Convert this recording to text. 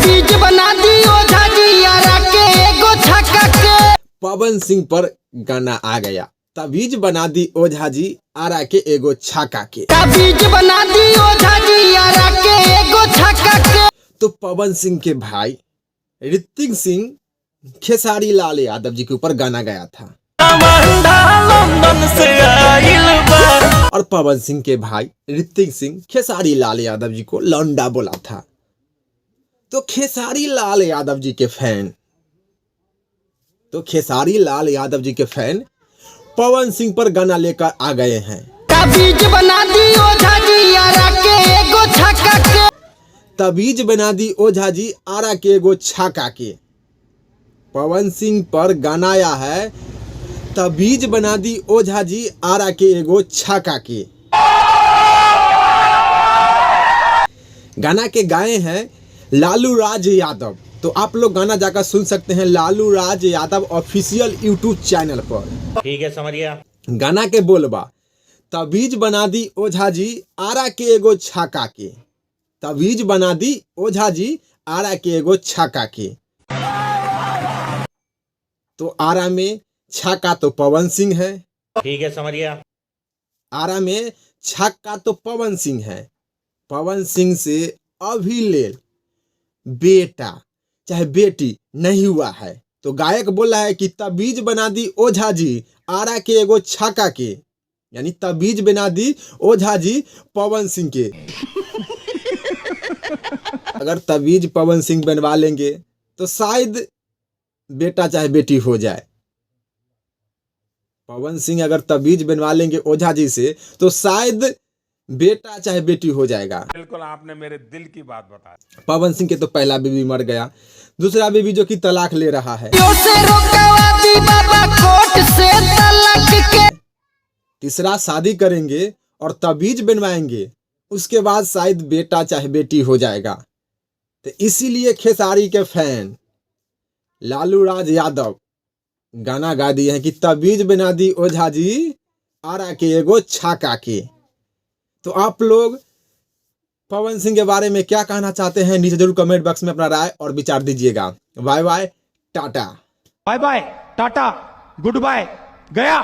बीज बना दी ओझा जी आरा के एगो छक्का के। पवन सिंह पर गाना आ गया, तबीज बना दी ओझा जी आरा के एगो छक्का के। बीज बना दी ओझा जी आरा के एगो छक्का के। तो पवन सिंह के भाई ऋतिक सिंह खेसारी लाल यादव जी के ऊपर गाना गाया था और पवन सिंह के भाई ऋतिक सिंह खेसारी लाल यादव जी को लौंडा बोला था। तो खेसारी लाल यादव जी के फैन पवन सिंह पर गाना लेकर आ गए हैं। तबीज बना दी ओझा जी आरा के एगो छक्का के। तबीज बना दी ओझा जी आरा के एगो छक्का के। पवन सिंह पर गाना आया है, तबीज बना दी ओझा जी आरा के एगो छक्का के। गाना के गाए हैं लालू राज यादव। तो आप लोग गाना जाकर सुन सकते हैं लालू राज यादव ऑफिशियल यूट्यूब चैनल पर। ठीक है, समझ गया। गाना के बोलबा तबीज बना दी ओझा जी आरा के एगो छक्का के। तबीज बना दी ओझा जी आरा के एगो छक्का के। तो आरा में छक्का तो पवन सिंह है। ठीक है, समझ गया। आरा में छक्का तो पवन सिंह है। पवन सिंह से अभी ले बेटा चाहे बेटी नहीं हुआ है। तो गायक बोला है कि तबीज बना दी ओझा जी आरा के एगो छक्का के, यानी तबीज बना दी ओझा जी पवन सिंह के। अगर तबीज पवन सिंह बनवा लेंगे तो शायद बेटा चाहे बेटी हो जाए। पवन सिंह अगर तबीज बनवा लेंगे ओझा जी से तो शायद बेटा चाहे बेटी हो जाएगा। बिल्कुल, आपने मेरे दिल की बात बताई। पवन सिंह के तो पहला बेबी मर गया, दूसरा बेबी जो कि तलाक ले रहा है। तीसरा शादी करेंगे और तबीज बनवाएंगे, उसके बाद शायद बेटा चाहे बेटी हो जाएगा। तो इसीलिए खेसारी के फैन लालू राज यादव गाना गा दिए हैं कि तबीज बना दी ओझा जी आरा के एगो छक्का के। तो आप लोग पवन सिंह के बारे में क्या कहना चाहते हैं नीचे जरूर कमेंट बॉक्स में अपना राय और विचार दीजिएगा। Bye bye tata. Bye bye tata good bye गया।